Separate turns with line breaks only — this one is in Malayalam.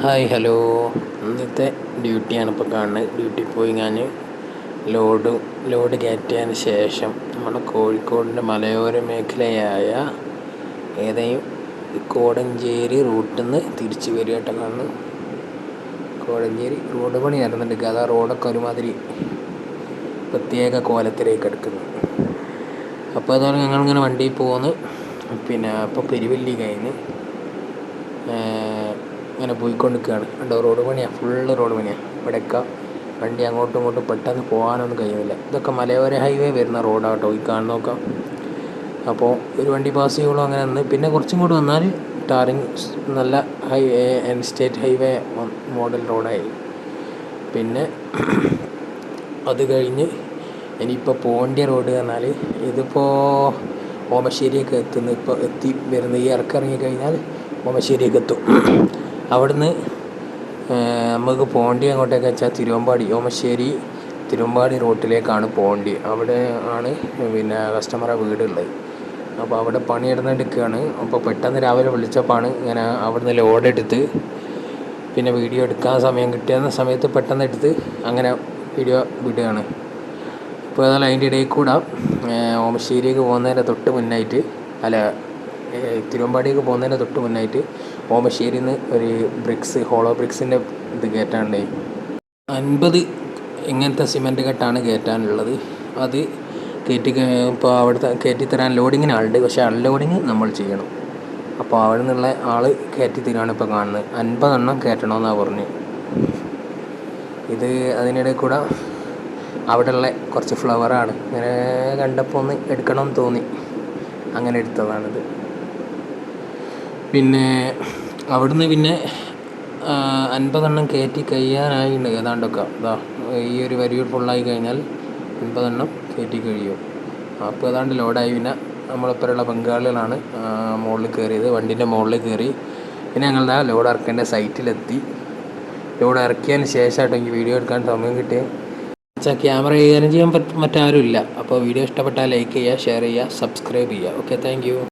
Hi hello. ഇന്നത്തെ ഡ്യൂട്ടിയാണ് ഇപ്പോൾ കാണുന്നത്. ഡ്യൂട്ടി പോയി ഞാൻ ലോഡ് കയറ്റിയതിന് ശേഷം നമ്മുടെ കോഴിക്കോടിൻ്റെ മലയോര മേഖലയായ കോടഞ്ചേരി റൂട്ടിൽ നിന്ന് തിരിച്ച് വരികയായിട്ട് കാണുന്നു. കോടഞ്ചേരി റോഡ് പണി നടന്നുണ്ട്. അതാ റോഡൊക്കെ ഒരുമാതിരി പ്രത്യേക കോലത്തിലേക്ക് എടുക്കുന്നു. അപ്പോൾ അതുപോലെ ഞങ്ങളിങ്ങനെ വണ്ടിയിൽ പോകുന്നു. അപ്പോൾ പെരുവല്ലി കഴിഞ്ഞ് ഇങ്ങനെ പോയിക്കൊണ്ടിരിക്കുകയാണ്. കണ്ടോ, റോഡ് പണിയാണ്, ഫുള്ള് റോഡ് പണിയാണ്. ഇവിടെയൊക്കെ വണ്ടി അങ്ങോട്ടും ഇങ്ങോട്ടും പെട്ടെന്ന് പോകാനൊന്നും കഴിയുന്നില്ല. ഇതൊക്കെ മലയോര ഹൈവേ വരുന്ന റോഡാട്ടോ ഈ കാണുന്നതൊക്കെ. അപ്പോൾ ഒരു വണ്ടി പാസ് ചെയ്യുള്ളൂ. അങ്ങനെ നിന്ന് പിന്നെ കുറച്ചും കൂടി വന്നാൽ ടാറിങ് നല്ല സ്റ്റേറ്റ് ഹൈവേ മോഡൽ റോഡായി. പിന്നെ അത് കഴിഞ്ഞ് ഇനിയിപ്പോൾ പോണ്ടിയ റോഡ് പറഞ്ഞാൽ ഇതിപ്പോൾ ഓമശ്ശേരിയൊക്കെ ഇപ്പോൾ എത്തി വരുന്ന ഈ ഇറങ്ങി കഴിഞ്ഞാൽ ഓമശ്ശേരിയൊക്കെ എത്തും. അവിടുന്ന് നമുക്ക് പോണ്ടി അങ്ങോട്ടേക്ക് വെച്ചാൽ ഓമശ്ശേരി തിരുവമ്പാടി റൂട്ടിലേക്കാണ് പോണ്ടി. അവിടെ ആണ് കസ്റ്റമറെ വീടുള്ളത്. അപ്പോൾ അവിടെ പണിയെടുക്കുകയാണ്. അപ്പോൾ പെട്ടെന്ന് രാവിലെ വിളിച്ചപ്പോഴാണ് ഇങ്ങനെ അവിടുന്ന് ലോഡ് എടുത്ത് പിന്നെ വീഡിയോ എടുക്കാൻ സമയം കിട്ടിയ സമയത്ത് പെട്ടെന്ന് എടുത്ത് അങ്ങനെ വീഡിയോ വിടുകയാണ്. ഇപ്പോൾ ഏതായാലും അതിൻ്റെ ഇടയിൽ കൂടെ ഓമശ്ശേരിക്ക് പോകുന്നതിൻ്റെ തൊട്ട് മുന്നായിട്ട് തിരുവമ്പാടിക്ക് പോകുന്നതിൻ്റെ തൊട്ട് മുന്നായിട്ട് ഓമശ്ശേരിയിൽ നിന്ന് ഒരു ഹോളോ ബ്രിക്സിൻ്റെ ഇത് കയറ്റാനുണ്ട്. 50 ഇങ്ങനത്തെ സിമൻറ്റ് കെട്ടാണ് കയറ്റാനുള്ളത്. അത് ഇപ്പോൾ അവിടുത്തെ കയറ്റിത്തരാൻ ലോഡിങ്ങിന് ആളുണ്ട്. പക്ഷേ അൺലോഡിങ് നമ്മൾ ചെയ്യണം. അപ്പോൾ അവിടെ നിന്നുള്ള ആൾ കയറ്റിത്തരാണ് ഇപ്പോൾ കാണുന്നത്. 50 എണ്ണം കയറ്റണമെന്നാണ് പറഞ്ഞത്. ഇത് അതിനിടയിൽ കൂടെ അവിടെയുള്ള കുറച്ച് ഫ്ലവറാണ്. ഇങ്ങനെ കണ്ടപ്പോൾ ഒന്ന് എടുക്കണമെന്ന് തോന്നി, അങ്ങനെ എടുത്തതാണിത്. പിന്നെ അവിടുന്ന് 50 എണ്ണം കയറ്റി കഴിയാനായിട്ടുണ്ട്. ഏതാണ്ടൊക്കെ ഈ ഒരു വരി ഫുള്ളായി കഴിഞ്ഞാൽ 50 എണ്ണം കയറ്റി കഴിയും. അപ്പോൾ ഏതാണ്ട് ലോഡായി. പിന്നെ നമ്മളിപ്പോഴുള്ള ബംഗാളികളാണ് മുകളിൽ കയറിയത്. വണ്ടീൻ്റെ മുകളിൽ കയറി. പിന്നെ ഞങ്ങളുടെ ലോഡ് ഇറക്കേണ്ട സൈറ്റിലെത്തി. ലോഡ് ഇറക്കിയതിന് ശേഷമായിട്ട് എനിക്ക് വീഡിയോ എടുക്കാൻ സമയം കിട്ടിയത്. ക്യാമറ കൈകാര്യം ചെയ്യാൻ മറ്റാരും ഇല്ല. അപ്പോൾ വീഡിയോ ഇഷ്ടപ്പെട്ടാൽ ലൈക്ക് ചെയ്യുക, ഷെയർ ചെയ്യുക, സബ്സ്ക്രൈബ് ചെയ്യുക. Okay, thank you.